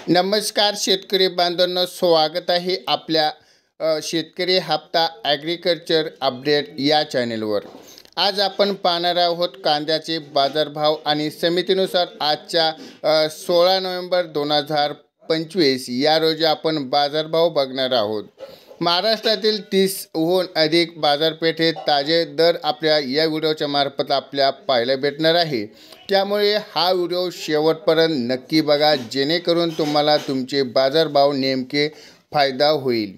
नमस्कार शेतकरी बांधवांनो, स्वागत आहे आपल्या शेतकरी हप्ता ॲग्रिकल्चर अपडेट या चॅनेलवर। आज आपण पाहणार आहोत कांद्याचे बाजारभाव आणि समितीनुसार आजच्या 16 नोव्हेंबर 2025 या रोजी आपण बाजारभाव बघणार आहोत। महाराष्ट्रातील 30हून अधिक बाजारपेठेत ताजे दर आपल्या या व्हिडिओच्या मार्फत आपल्या पाहायला भेटणार आहे। त्यामुळे हा व्हिडिओ शेवटपर्यंत नक्की बघा, जेणेकरून तुम्हाला तुमचे बाजारभाव नेमके फायदा होईल।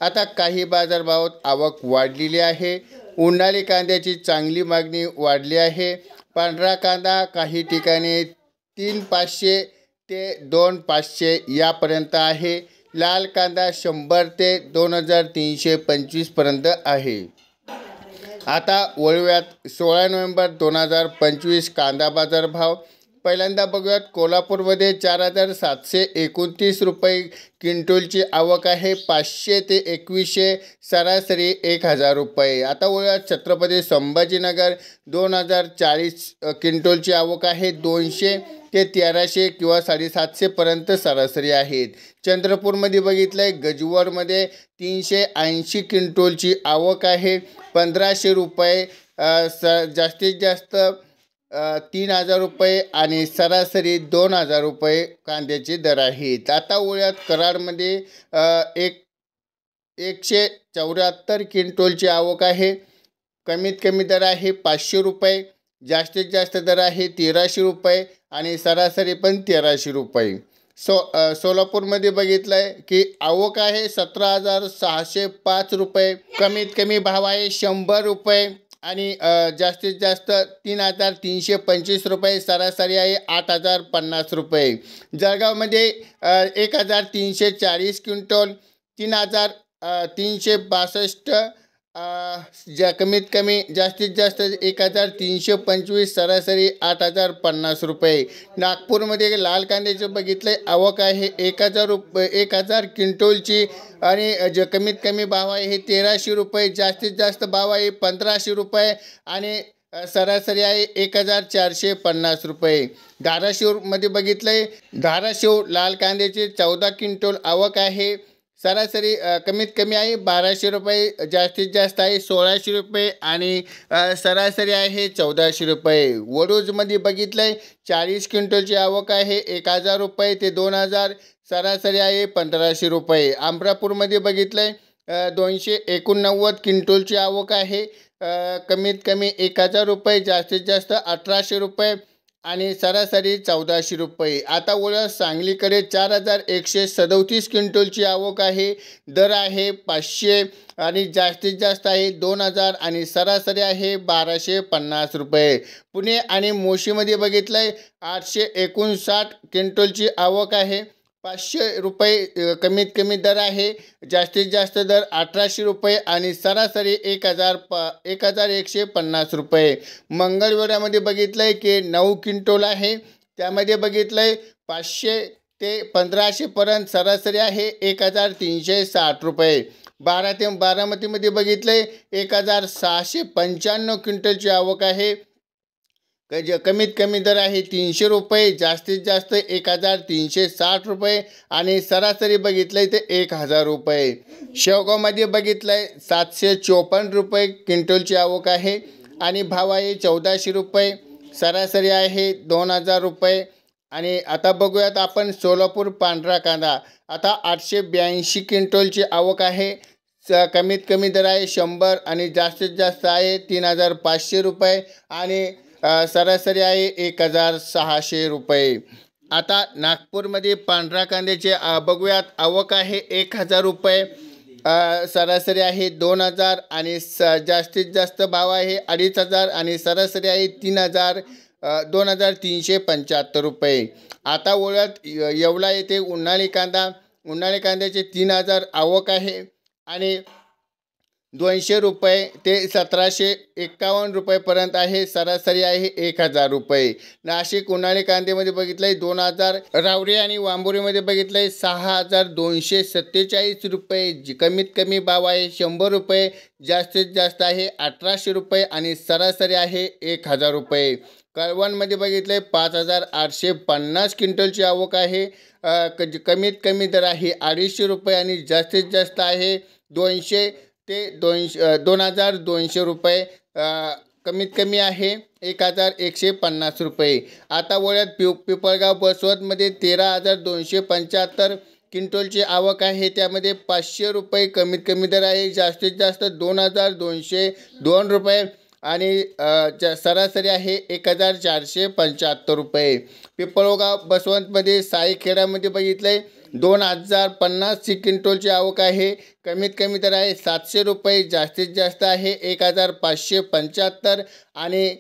आता काही बाजारभावात आवक वाढलेली आहे। उन्हाळी कांद्याची चांगली मागणी वाढली आहे। पांढरा कांदा काही ठिकाणी 3,500 ते 2,500 यापर्यंत आहे। लाल कांदा 100 ते 2,325 पर्यंत आहे। आता वळूयात 16 नोव्हेंबर 2025 कांदा बाजारभाव। पहिल्यांदा बघूयात कोल्हापूरमध्ये 4,729 रुपये क्विंटलची आवक आहे। 500 ते 2100 सरासरी 1,000 रुपये। आता वळूयात छत्रपती संभाजीनगर 2,040 क्विंटलची आवक आहे। 200 ते 1,300 किंवा 750 पर्यंत सरासरी आहेत। चंद्रपूरमध्ये बघितलंय गजवरमध्ये 380 क्विंटलची आवक आहे। 1,500 रुपये जास्तीत जास्त 3,000 रुपये आणि सरासरी 2,000 रुपये कांद्याचे दर आहेत। आता वळूयात कराडमध्ये 174 क्विंटलची आवक आहे। कमीत कमी दर आहे 500 रुपये, जास्तीत जास्त दर आहे 1,300 रुपये आणि सरासरी पण 1,300 रुपये। सोलापूरमध्ये बघितलंय की आवक आहे 17,605 रुपये, कमीत कमी भाव आहे 100 रुपये आणि जास्तीत जास्त 3,325 रुपये, सरासरी आहे 8,050 रुपये। जळगावमध्ये 1,340 क्विंटल, 3,362 कमीत कमी, जास्तीत जास्त 1,325, सरासरी 8,050 रुपये। नागपूरमध्ये लाल कांद्याचे बघितले आवक आहे 1,000 क्विंटलची आणि कमीत कमी भाव आहे 1,300 रुपये, जास्तीत जास्त भाव आहे 1,500 रुपये आणि सरासरी आहे 1,450 रुपये। धाराशिवमध्ये बघितले धाराशिव लाल कांद्याचे 14 क्विंटल आवक आहे। सरासरी कमीत कमी आहे 1,200 रुपये, जास्तीत जास्त आहे 1,600 रुपये आणि सरासरी आहे 1,400 रुपये। वडूजमध्ये बघितलंय 40 क्विंटलची आवक आहे 1,000 रुपये ते 2,000, सरासरी आहे 1,500 रुपये। अमरापूरमध्ये बघितलंय 289 क्विंटलची आवक आहे। कमीत कमी 1,000 रुपये, जास्तीत जास्त 1,800 रुपये आणि सरासरी 1,400 रुपये। आता वळूया सांगलीकडे 4,137 क्विंटलची आवक आहे। दर आहे 500 आणि जास्तीत जास्त आहे 2,000 आणि सरासरी आहे 1,250 रुपये। पुणे आणि मोशीमध्ये बघितलंय 859 क्विंटलची आवक आहे। 500 रुपये कमीत कमी दर आहे, जास्तीत जास्त दर 1,800 रुपये आणि सरासरी 1,150 रुपये। मंगळवेढ्यामध्ये बघितलंय की 9 क्विंटल आहे, त्यामध्ये बघितलंय 500 ते 1,500 पर्यंत, सरासरी आहे 1,360 रुपये। बारामतीमध्ये बघितलंय 1,695 क्विंटलची आवक आहे। कमीत कमी दर आहे 300 रुपये, जास्तीत जास्त 1,360 रुपये आणि सरासरी बघितलंय ते 1,000 रुपये। शेवगावमध्ये बघितलंय 754 रुपये क्विंटलची आवक आहे आणि भाव आहे 1,400 रुपये, सरासरी आहे 2,000 रुपये। आणि आता बघूयात आपण सोलापूर पांढरा कांदा। आता 882 क्विंटलची आवक आहे। कमीत कमी दर आहे 100 आणि जास्तीत जास्त आहे 3,500 रुपये आणि सरासरी आहे 1,600 रुपये। आता नागपूरमध्ये पांढरा कांद्याचे बघूयात आवक आहे 1,000 रुपये, सरासरी आहे 2,000 आणि जास्तीत जास्त भाव आहे 2,500 आणि सरासरी आहे 2,375 रुपये। आता वळूयात येवला येथे उन्हाळी कांद्याचे 3,000 आवक आहे आणि 200 रुपये ते 1751 रुपयेपर्यंत आहे. सरासरी आहे 1000 रुपये. नाशिक उन्हाळी कांद्यामध्ये बघितलं आहे 2000. रावरी आणि वांबोरीमध्ये बघितलं आहे 6247 रुपये. कमीत कमी भाव आहे 100 रुपये. जास्तीत जास्त आहे 1800 रुपये आणि सरासरी आहे 1000 रुपये. कळवणमध्ये बघितलं आहे 5850 क्विंटलची आवक आहे. कमीत कमी दर आहे 250 रुपये आणि जास्तीत जास्त आहे 200 ते 2200 रुपये. कमीत कमी आहे 1150 रुपये. आता वळ्यात पिपळगाव बसवतमध्ये 13275 क्विंटलची आवक आहे. त्यामध्ये 500 रुपये कमीत कमी दर आहे. जास्तीत जास्त 2202 रुपये आणि सरासरी आहे 1475 रुपये. पिपळगाव बसवंतमध्ये साईखेड्यामध्ये बघितलं आहे 2050 क्विंटलची आवक आहे. कमीत कमी दर आहे 700 रुपये. जास्तीत जास्त आहे 1575 आणि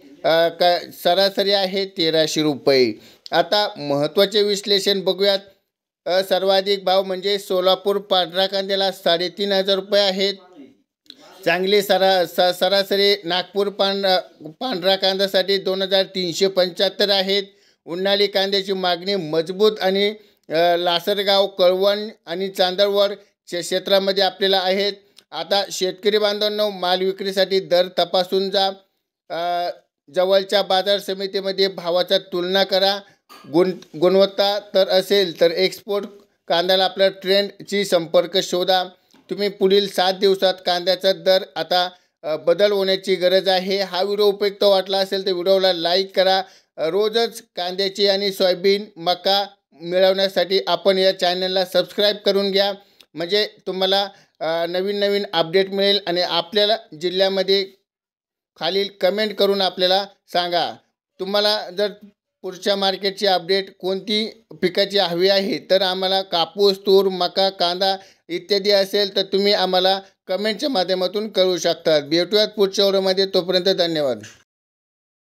सरासरी आहे 1300 रुपये. आता महत्त्वाचे विश्लेषण बघूयात. सर्वाधिक भाव म्हणजे सोलापूर पांढरा कांद्याला 3500 रुपये आहेत. चांगली सरासरी नागपूर पांढरा कांद्यासाठी 2375 आहेत. उन्हाळी कांद्याची मागणी मजबूत आणि लासरगाव, कळवण आणि चांदवड क्षेत्रामध्ये आपल्याला आहेत. आता शेतकरी बांधवांनो, माल विक्रीसाठी दर तपासून जा. जवळच्या बाजार समितीमध्ये भावाचा तुलना करा. गुणवत्ता तर असेल तर एक्सपोर्ट कांद्याला आपल्या ट्रेंडची संपर्क शोधा. तुम्ही पुढील 7 दिवसात कांद्याचा दर आता बदल होण्याची गरज आहे. हा व्हिडिओ उपयुक्त वाटला असेल तर व्हिडिओला लाईक करा. रोजच कांद्याची आणि सोयाबीन, मका मिळवण्यासाठी आपण या चॅनलला सबस्क्राईब करून घ्या. म्हणजे तुम्हाला नवीन नवीन अपडेट मिळेल. आणि आपल्याला जिल्ह्यामध्ये खालील कमेंट करून आपल्याला सांगा. तुम्हाला जर पुढच्या मार्केटची अपडेट कोणती पिकाची हवी आहे तर आम्हाला कापूस, तूर, मका, कांदा इत्यादी असेल तर तुम्ही आम्हाला कमेंटच्या माध्यमातून कळवू शकता. भेटूयात पुढच्या व्हिडिओमध्ये. तोपर्यंत धन्यवाद.